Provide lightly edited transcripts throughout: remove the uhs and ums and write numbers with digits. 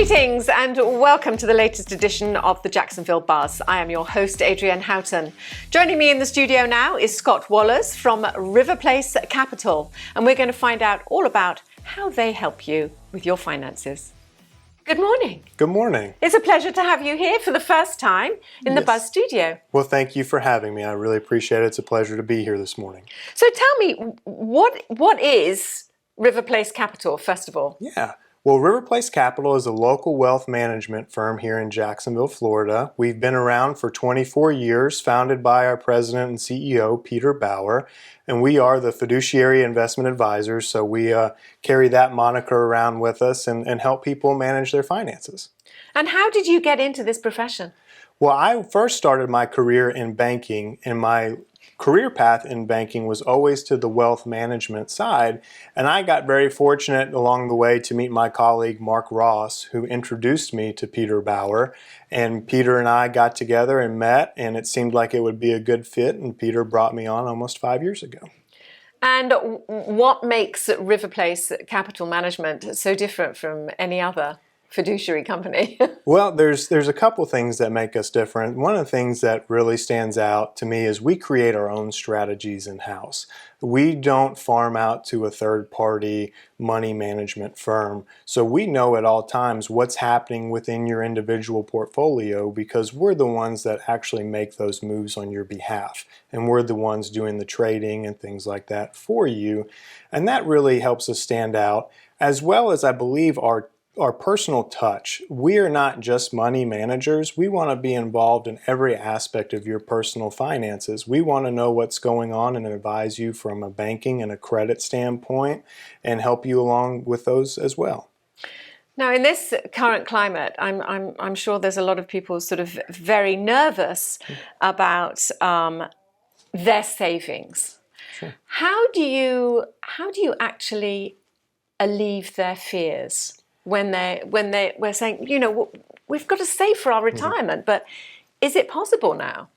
Greetings and welcome to the latest edition of the Jacksonville Buzz. I am your host, Adrienne Houghton. Joining me in the studio now is Scott Wohlers from Riverplace Capital, and we're going to find out all about how they help you with your finances. Good morning. Good morning. It's a pleasure to have you here for the first time in the Buzz studio. Well, thank you for having me. I really appreciate it. It's a pleasure to be here this morning. So tell me, what is Riverplace Capital, first of all? Yeah. Well, Riverplace Capital is a local wealth management firm here in Jacksonville, Florida. We've been around for 24 years, founded by our president and CEO, Peter Bauer, and we are the fiduciary investment advisors, so we carry that moniker around with us and help people manage their finances. And how did you get into this profession? Well, I first started my career in banking, and my career path in banking was always to the wealth management side, and I got very fortunate along the way to meet my colleague Mark Ross, who introduced me to Peter Bauer, and Peter and I got together and met, and it seemed like it would be a good fit, and Peter brought me on almost 5 years ago. And what makes Riverplace Capital Management so different from any other fiduciary company? Well, there's a couple things that make us different. One of the things that really stands out to me is we create our own strategies in-house. We don't farm out to a third-party money management firm. So we know at all times what's happening within your individual portfolio because we're the ones that actually make those moves on your behalf. And we're the ones doing the trading and things like that for you. And that really helps us stand out, as well as I believe our personal touch. We are not just money managers. We want to be involved in every aspect of your personal finances. We want to know what's going on and advise you from a banking and a credit standpoint and help you along with those as well. Now, in this current climate, I'm sure there's a lot of people sort of very nervous about their savings. Sure. How do you actually alleviate their fears when we're saying, you know, we've got to save for our retirement, but is it possible now?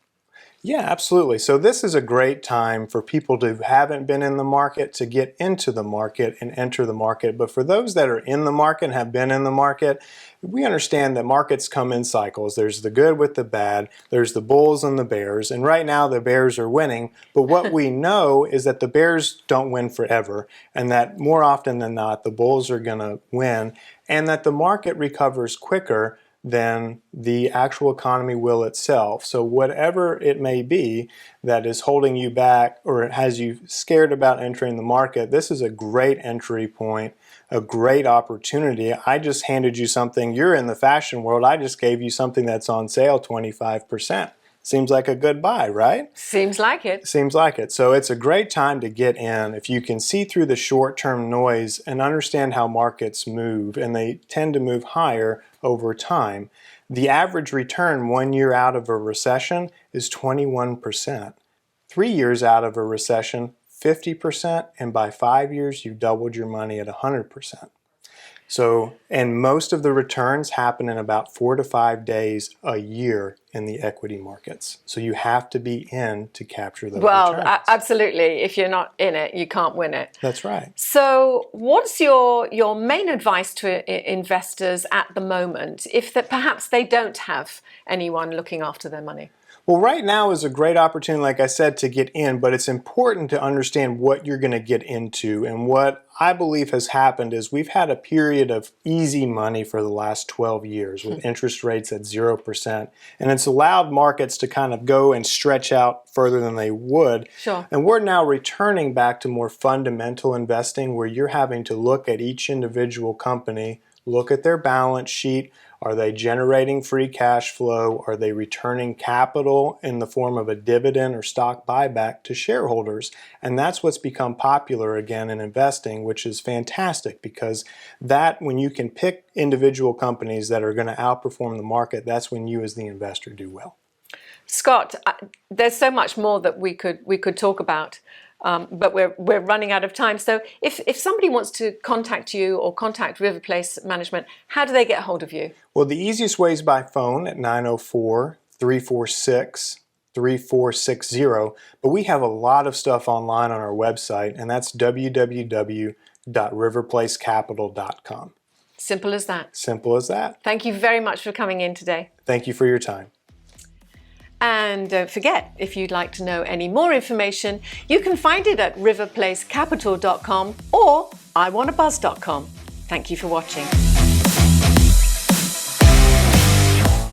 Yeah, absolutely. So this is a great time for people who haven't been in the market to get into the market and enter the market. But for those that are in the market and have been in the market, we understand that markets come in cycles. There's the good with the bad. There's the bulls and the bears. And right now the bears are winning. But what we know is that the bears don't win forever, and that more often than not, the bulls are going to win, and that the market recovers quicker than the actual economy will itself. So whatever it may be that is holding you back or has you scared about entering the market, this is a great entry point, a great opportunity. I just handed you something. You're in the fashion world. I just gave you something that's on sale 25%. Seems like a good buy, right? Seems like it. Seems like it. So it's a great time to get in. If you can see through the short-term noise and understand how markets move, and they tend to move higher over time. The average return 1 year out of a recession is 21%. 3 years out of a recession, 50%, and by 5 years, you've doubled your money at 100%. So, and most of the returns happen in about 4 to 5 days a year in the equity markets. So you have to be in to capture those returns. Absolutely. If you're not in it, you can't win it. That's right. So what's your main advice to investors at the moment if perhaps they don't have anyone looking after their money? Well, right now is a great opportunity, like I said, to get in, but it's important to understand what you're going to get into. And what I believe has happened is we've had a period of easy money for the last 12 years with interest rates at 0%. And it's allowed markets to kind of go and stretch out further than they would. Sure. And we're now returning back to more fundamental investing where you're having to look at each individual company, look at their balance sheet. Are they generating free cash flow? Are they returning capital in the form of a dividend or stock buyback to shareholders? And that's what's become popular again in investing, which is fantastic because that when you can pick individual companies that are going to outperform the market, that's when you as the investor do well. Scott, there's so much more that we could talk about. But we're running out of time. So if somebody wants to contact you or contact Riverplace Management, how do they get hold of you? Well, the easiest way is by phone at 904-346-3460. But we have a lot of stuff online on our website, and that's www.riverplacecapital.com. Simple as that. Simple as that. Thank you very much for coming in today. Thank you for your time. And don't forget, if you'd like to know any more information, you can find it at riverplacecapital.com or iwantabuzz.com. Thank you for watching.